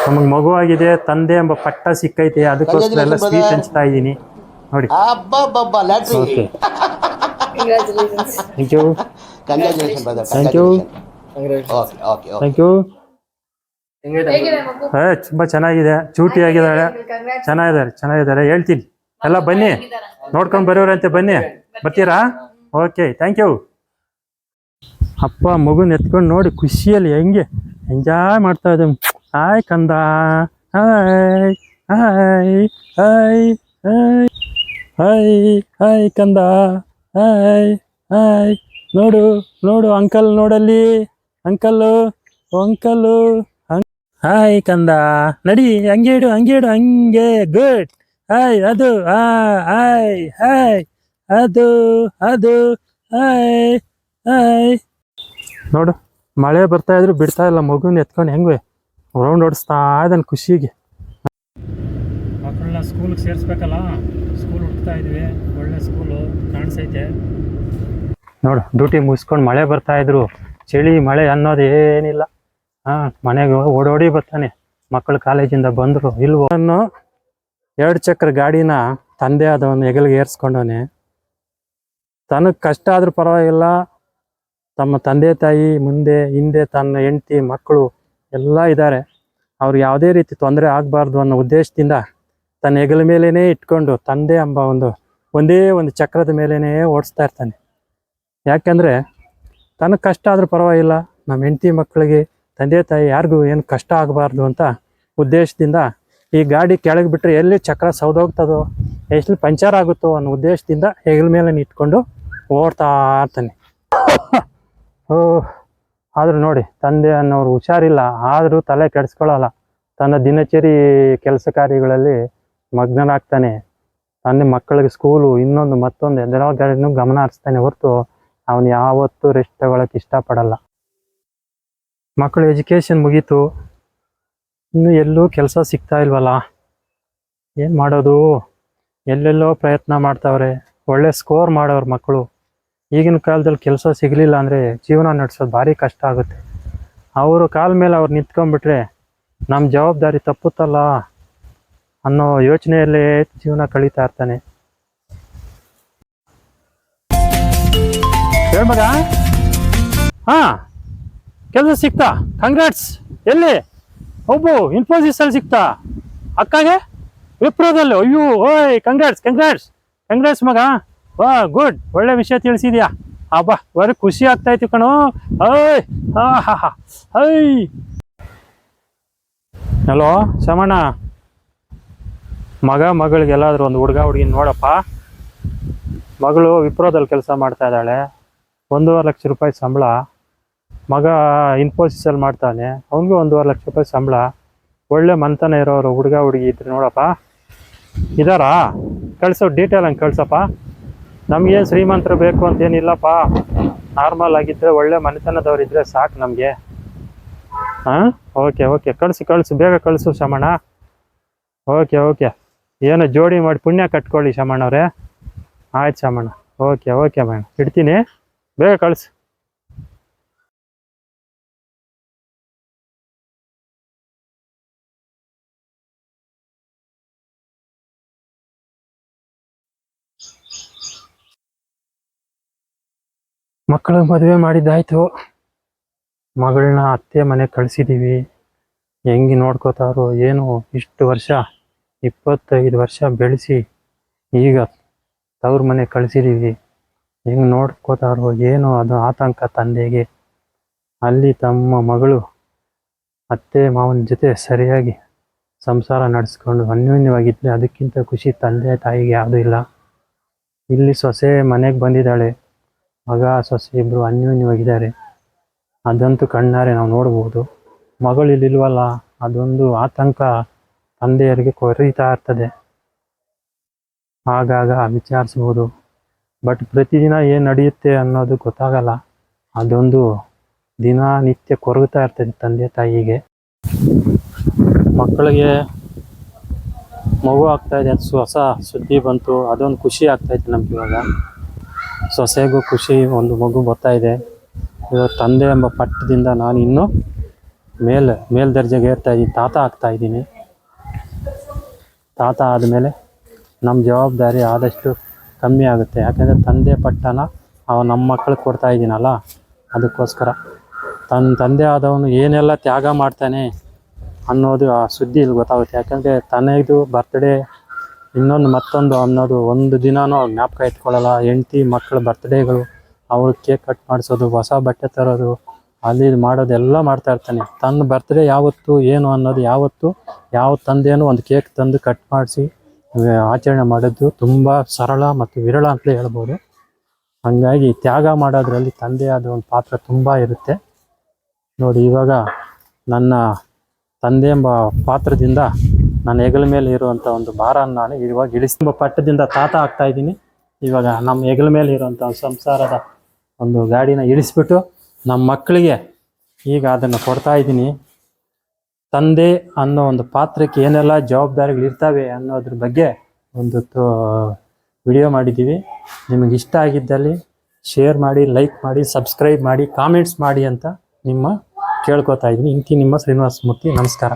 ನಮಗೆ ಮಗುವಾಗಿದೆ, ತಂದೆ ಎಂಬ ಪಟ್ಟ ಸಿಕ್ಕೈತೆ, ಅದಕ್ಕೋಸ್ಕರ ಎಲ್ಲ ಸ್ವೀಟ್ ಹಂಚ್ತಾ ಇದ್ದೀನಿ ನೋಡಿ. Okay, thank you, thank you, thank you. ತುಂಬಾ ಚೆನ್ನಾಗಿದೆ, ಚೂಟಿ ಆಗಿದ್ದಾಳೆ, ಚೆನ್ನಾಗಿದ್ದಾರೆ. ಹೇಳ್ತೀನಿ ಎಲ್ಲ, ಬನ್ನಿ ನೋಡ್ಕೊಂಡು ಬರೋರಂತೆ, ಬನ್ನಿ, ಬರ್ತೀರಾ? Okay, thank you. ಅಪ್ಪ ಮಗುನ ಎತ್ಕೊಂಡು ನೋಡಿ ಖುಷಿಯಲ್ಲಿ ಹೆಂಗೆ ಎಂಜಾಯ್ ಮಾಡ್ತಾ ಇದ್ದೆ. ಹಾಯ್ ಕಂದ, hi hi hi hi hi hi ಕಂದ, ಹಾಯ್ ಹಾಯ್. ನೋಡು ನೋಡು ಅಂಕಲ್, ನೋಡಲ್ಲಿ ಅಂಕಲ್ಲು, ಅಂಕಲ್ಲು. ಹಾಯ್ ಕಂದ, ನಡಿ, ಹಂಗೆ ಇಡು, ಹಂಗೆ, ಗುಡ್. ಹಾಯ್, ಅದು ಹಾಯ್ ಹಾಯ್, ಅದು ಹಾಯ್ ಹಾಯ್. ನೋಡು, ಮಳೆ ಬರ್ತಾ ಇದ್ರು ಬಿಡ್ತಾ ಇಲ್ಲ, ಮಗುನ ಎತ್ಕೊಂಡು ಹೆಂಗೆ ರೌಂಡ್ ಓಡಿಸ್ತಾ ಇದ್ದಾನೆ ಖುಷಿಗೆ. ಮಕ್ಕಳನ್ನ ಸ್ಕೂಲ್ಗೆ ಸೇರಿಸ್ಬೇಕಲ್ಲ, ಸ್ಕೂಲ್ ಹುಡ್ತಾ ಇದ್ವಿ, ಒಳ್ಳೆ ಸ್ಕೂಲು ಕಾಣಿಸೈತೆ. ನೋಡು, ಡ್ಯೂಟಿ ಮುಗಿಸ್ಕೊಂಡು ಮಳೆ ಬರ್ತಾ ಇದ್ರು, ಚಳಿ ಮಳೆ ಅನ್ನೋದು ಏನಿಲ್ಲ. ಮನೆಗೆ ಓಡೋಡಿ ಬರ್ತಾನೆ, ಮಕ್ಕಳು ಕಾಲೇಜಿಂದ ಬಂದರು ಇಲ್ವೋ ಅನ್ನೋ 2 ಚಕ್ರ ಗಾಡಿನ ತಂದೆ ಆದವನು ಹೆಗಲಿಗೆ ಏರ್ಸ್ಕೊಂಡವನೆ. ತನಗೆ ಕಷ್ಟ ಆದ್ರೂ ಪರವಾಗಿಲ್ಲ, ತಮ್ಮ ತಂದೆ ತಾಯಿ ಮುಂದೆ ಹಿಂದೆ ತನ್ನ ಹೆಂಡತಿ ಮಕ್ಕಳು ಎಲ್ಲ ಇದ್ದಾರೆ, ಅವ್ರಿಗೆ ಯಾವುದೇ ರೀತಿ ತೊಂದರೆ ಆಗಬಾರ್ದು ಅನ್ನೋ ಉದ್ದೇಶದಿಂದ ತನ್ನ ಹೆಗಲ ಮೇಲೇ ಇಟ್ಕೊಂಡು ತಂದೆ ಎಂಬ ಒಂದೇ ಒಂದು ಚಕ್ರದ ಮೇಲೇ ಓಡಿಸ್ತಾ ಇರ್ತಾನೆ. ಯಾಕೆಂದರೆ ತನಗೆ ಕಷ್ಟ ಆದ್ರೂ ಪರವಾಗಿಲ್ಲ, ನಮ್ಮ ಹೆಂಡತಿ ಮಕ್ಕಳಿಗೆ ತಂದೆ ತಾಯಿ ಯಾರಿಗೂ ಏನು ಕಷ್ಟ ಆಗಬಾರ್ದು ಅಂತ ಉದ್ದೇಶದಿಂದ ಈ ಗಾಡಿ ಕೆಳಗೆ ಬಿಟ್ಟರೆ ಎಲ್ಲಿ ಚಕ್ರ ಸೌದೋಗ್ತದೋ, ಎಷ್ಟು ಪಂಚರ್ ಆಗುತ್ತೋ ಅನ್ನೋ ಉದ್ದೇಶದಿಂದ ಹೆಗಲ ಮೇಲೆ ಇಟ್ಕೊಂಡು ಓಡ್ತಾ ಇರ್ತಾನೆ. ಆದರೂ ನೋಡಿ, ತಂದೆ ಅನ್ನೋರು ಹುಷಾರಿಲ್ಲ, ಆದರೂ ತಲೆ ಕೆಡಿಸ್ಕೊಳ್ಳಲ್ಲ, ತನ್ನ ದಿನಚರಿ ಕೆಲಸ ಕಾರ್ಯಗಳಲ್ಲಿ ಮಗ್ನನಾಗ್ತಾನೆ. ತಂದೆ ಮಕ್ಕಳಿಗೆ ಸ್ಕೂಲು ಇನ್ನೊಂದು ಮತ್ತೊಂದು ಎಲ್ಲರಿಗೂ ಗಮನ ಹರಿಸ್ತಾನೆ ಹೊರತು ಅವನು ಯಾವತ್ತೂ ರೆಸ್ಟ್ ತಗೊಳಕ್ಕೆ ಇಷ್ಟಪಡಲ್ಲ. ಮಕ್ಕಳು ಎಜುಕೇಷನ್ ಮುಗೀತು, ಇನ್ನು ಎಲ್ಲೂ ಕೆಲಸ ಸಿಗ್ತಾ ಇಲ್ವಲ್ಲ, ಏನು ಮಾಡೋದು? ಎಲ್ಲೆಲ್ಲೋ ಪ್ರಯತ್ನ ಮಾಡ್ತಾವ್ರೆ, ಒಳ್ಳೆ ಸ್ಕೋರ್ ಮಾಡೋರು ಮಕ್ಕಳು. ಈಗಿನ ಕಾಲದಲ್ಲಿ ಕೆಲಸ ಸಿಗಲಿಲ್ಲ ಅಂದರೆ ಜೀವನ ನಡೆಸೋದು ಭಾರಿ ಕಷ್ಟ ಆಗುತ್ತೆ. ಅವರು ಕಾಲ ಮೇಲೆ ಅವ್ರು ನಿಂತ್ಕೊಂಡ್ಬಿಟ್ರೆ ನಮ್ಮ ಜವಾಬ್ದಾರಿ ತಪ್ಪುತ್ತಲ್ಲ ಅನ್ನೋ ಯೋಚನೆಯಲ್ಲೇ ಜೀವನ ಕಳೀತಾ ಇರ್ತಾನೆ. ಹೇಳ್ಮಗ, ಕೆಲಸ ಸಿಕ್ತಾ? ಕಂಗ್ರಾಟ್ಸ್. ಎಲ್ಲಿ? ಒಬ್ಬು ಇನ್ಫೋಸಿಸಲ್ಲಿ ಸಿಕ್ತಾ? ಅಕ್ಕಗೆ ವಿಪ್ರೋದಲ್ಲಿ? ಅಯ್ಯೋ, ಓಯ್, ಕಂಗ್ರಾಟ್ಸ್ ಮಗ. ವಾ, ಗುಡ್, ಒಳ್ಳೆ ವಿಷಯ ತಿಳಿಸಿದ್ಯಾ. ಅಬ್ಬಾ, ಬರೀ ಖುಷಿ ಆಗ್ತಾಯ್ತು ಕಣೋ. ಓಯ್, ಐ. ಹಲೋ ಶಮಣ್ಣ, ಮಗಳಿಗೆ ಎಲ್ಲಾದ್ರೂ ಒಂದು ಹುಡುಗಿನ ನೋಡಪ್ಪ. ಮಗಳು ವಿಪ್ರೋದಲ್ಲಿ ಕೆಲಸ ಮಾಡ್ತಾ ಇದ್ದಾಳೆ, 1.5 ಲಕ್ಷ ರೂಪಾಯಿ ಸಂಬಳ. ಮಗ ಇನ್ಫೋಸಿಸಲ್ಲಿ ಮಾಡ್ತಾನೆ, ಅವನಿಗೂ 1.5 ಲಕ್ಷ ರೂಪಾಯಿ ಸಂಬಳ. ಒಳ್ಳೆ ಮನ್ತನ ಇರೋರು ಹುಡುಗಿ ಇದ್ರೆ ನೋಡಪ್ಪ. ಇದಾರಾ? ಕಳ್ಸೋ, ಡೀಟೇಲ್ ಹಂಗೆ ಕಳ್ಸಪ್ಪ. ನಮಗೇನು ಶ್ರೀಮಂತರು ಬೇಕು ಅಂತೇನಿಲ್ಲಪ್ಪ, ನಾರ್ಮಲ್ ಆಗಿದ್ದರೆ ಒಳ್ಳೆ ಮನೆತನದವ್ರು ಇದ್ದರೆ ಸಾಕು ನಮಗೆ. ಓಕೆ, ಕಳಿಸು, ಬೇಗ ಕಳಿಸು ಶಮಣ್ಣ. ಓಕೆ, ಏನೋ ಜೋಡಿ ಮಾಡಿ ಪುಣ್ಯ ಕಟ್ಕೊಳ್ಳಿ ಶಮಣ್ಣವ್ರೆ. ಆಯ್ತು ಶಮಣ್ಣ. ಓಕೆ ಮೇಡಮ್, ಇಡ್ತೀನಿ, ಬೇಗ ಕಳಿಸು. ಮಕ್ಕಳು ಮದುವೆ ಮಾಡಿದ್ದಾಯ್ತು, ಮಗಳನ್ನ ಅತ್ತೆ ಮನೆಗೆ ಕಳಿಸಿದ್ದೀವಿ. ಹೆಂಗೆ ನೋಡ್ಕೋತಾರೋ ಏನೋ, ಇಷ್ಟು ವರ್ಷ 25 ವರ್ಷ ಬೆಳೆಸಿ ಈಗ ತವ್ರ ಮನೆಗೆ ಕಳಿಸಿದ್ದೀವಿ. ಹೆಂಗೆ ನೋಡ್ಕೋತಾರೋ ಏನೋ, ಅದು ಆತಂಕ ತಂದೆಗೆ. ಅಲ್ಲಿ ತಮ್ಮ ಮಗಳು ಅತ್ತೆ ಮಾವನ ಜೊತೆ ಸರಿಯಾಗಿ ಸಂಸಾರ ನಡೆಸ್ಕೊಂಡು ಅನ್ಯೋನ್ಯವಾಗಿದ್ದರೆ ಅದಕ್ಕಿಂತ ಖುಷಿ ತಂದೆ ತಾಯಿಗೆ ಯಾವುದೂ ಇಲ್ಲ. ಇಲ್ಲಿ ಸೊಸೆ ಮನೆಗೆ ಬಂದಿದ್ದಾಳೆ, ಮಗ ಸೊಸೆ ಇಬ್ಬರು ಅನ್ಯೋನ್ಯವಾಗಿದ್ದಾರೆ, ಅದಂತೂ ಕಣ್ಣಾರೆ ನಾವು ನೋಡ್ಬೋದು. ಮಗಳು ಇಲ್ಲಿಲ್ವಲ್ಲ, ಅದೊಂದು ಆತಂಕ ತಂದೆಯರಿಗೆ ಕೊರೀತಾ ಇರ್ತದೆ. ಆಗಾಗ ವಿಚಾರಿಸ್ಬೋದು, ಬಟ್ ಪ್ರತಿದಿನ ಏನು ನಡೆಯುತ್ತೆ ಅನ್ನೋದು ಗೊತ್ತಾಗಲ್ಲ. ಅದೊಂದು ದಿನನಿತ್ಯ ಕೊರಗುತ್ತಾ ಇರ್ತದೆ ತಂದೆ ತಾಯಿಗೆ. ಮಕ್ಕಳಿಗೆ ಮಗು ಆಗ್ತಾಯಿದೆ ಅಂತ ಹೊಸ ಸುದ್ದಿ ಬಂತು, ಅದೊಂದು ಖುಷಿ ಆಗ್ತಾಯಿದೆ ನಮ್ಗೆ. ಇವಾಗ ಸೊಸೆಗೂ ಖುಷಿ, ಒಂದು ಮಗು ಬರ್ತಾಯಿದೆ. ಇವಾಗ ತಂದೆ ಎಂಬ ಪಟ್ಟದಿಂದ ನಾನು ಇನ್ನೂ ಮೇಲ್ದರ್ಜೆಗೆ ಏರ್ತಾ ಇದ್ದೀನಿ, ತಾತ ಆಗ್ತಾ ಇದ್ದೀನಿ. ತಾತ ಆದಮೇಲೆ ನಮ್ಮ ಜವಾಬ್ದಾರಿ ಆದಷ್ಟು ಕಮ್ಮಿ ಆಗುತ್ತೆ. ಯಾಕೆಂದರೆ ತಂದೆ ಪಟ್ಟನ ನಮ್ಮ ಮಕ್ಕಳಿಗೆ ಕೊಡ್ತಾ ಇದ್ದೀನಲ್ಲ, ಅದಕ್ಕೋಸ್ಕರ ತಂದೆ ಆದವನು ಏನೆಲ್ಲ ತ್ಯಾಗ ಮಾಡ್ತಾನೆ ಅನ್ನೋದು ಆ ಸುದ್ದಿ ಇಲ್ಲಿ ಗೊತ್ತಾಗುತ್ತೆ. ಯಾಕಂದರೆ ತನದು ಬರ್ತ್ಡೇ ಮತ್ತೊಂದು ಅನ್ನೋದು ಒಂದು ದಿನನೂ ಜ್ಞಾಪಕ ಇಟ್ಕೊಳ್ಳಲ್ಲ. ಹೆಂಡ್ತಿ ಮಕ್ಕಳ ಬರ್ತ್ಡೇಗಳು, ಅವ್ರು ಕೇಕ್ ಕಟ್ ಮಾಡಿಸೋದು, ಹೊಸ ಬಟ್ಟೆ ತರೋದು, ಅಲ್ಲಿ ಮಾಡೋದೆಲ್ಲ ಮಾಡ್ತಾ ಇರ್ತಾನೆ. ತನ್ನ ಬರ್ತ್ಡೇ ಯಾವತ್ತು ಏನು ಅನ್ನೋದು ಯಾವ ತಂದೆನೂ ಒಂದು ಕೇಕ್ ತಂದು ಕಟ್ ಮಾಡಿಸಿ ಆಚರಣೆ ಮಾಡೋದು ತುಂಬ ಸರಳ ಮತ್ತು ವಿರಳ ಅಂತಲೇ ಹೇಳ್ಬೋದು. ಹಾಗಾಗಿ ತ್ಯಾಗ ಮಾಡೋದ್ರಲ್ಲಿ ತಂದೆಯಾದ ಒಂದು ಪಾತ್ರ ತುಂಬ ಇರುತ್ತೆ ನೋಡಿ. ಇವಾಗ ನನ್ನ ತಂದೆ ಎಂಬ ಪಾತ್ರದಿಂದ ನನ್ನ ಹೆಗಲ ಮೇಲೆ ಇರುವಂಥ ಒಂದು ಭಾರನ ನಾನು ಇವಾಗ ಇಳಿಸುವ ಪಟ್ಟದಿಂದ ತಾತ ಆಗ್ತಾ ಇದ್ದೀನಿ. ಇವಾಗ ನಮ್ಮ ಹೆಗಲ ಮೇಲೆ ಇರುವಂಥ ಸಂಸಾರದ ಒಂದು ಗಾಡಿನ ಇಳಿಸ್ಬಿಟ್ಟು ನಮ್ಮ ಮಕ್ಕಳಿಗೆ ಈಗ ಅದನ್ನು ಕೊಡ್ತಾ ಇದ್ದೀನಿ. ತಂದೆ ಅನ್ನೋ ಒಂದು ಪಾತ್ರಕ್ಕೆ ಏನೆಲ್ಲ ಜವಾಬ್ದಾರಿಗಳು ಇರ್ತವೆ ಅನ್ನೋದ್ರ ಬಗ್ಗೆ ಒಂದು ವಿಡಿಯೋ ಮಾಡಿದ್ದೀವಿ. ನಿಮಗೆ ಇಷ್ಟ ಆಗಿದ್ದಲ್ಲಿ ಶೇರ್ ಮಾಡಿ, ಲೈಕ್ ಮಾಡಿ, ಸಬ್ಸ್ಕ್ರೈಬ್ ಮಾಡಿ, ಕಾಮೆಂಟ್ಸ್ ಮಾಡಿ ಅಂತ ಕೇಳ್ಕೊತಾ ಇದ್ದೀನಿ. ಇಂತಿ ನಿಮ್ಮ ಶ್ರೀನಿವಾಸ ಮೂರ್ತಿ. ನಮಸ್ಕಾರ.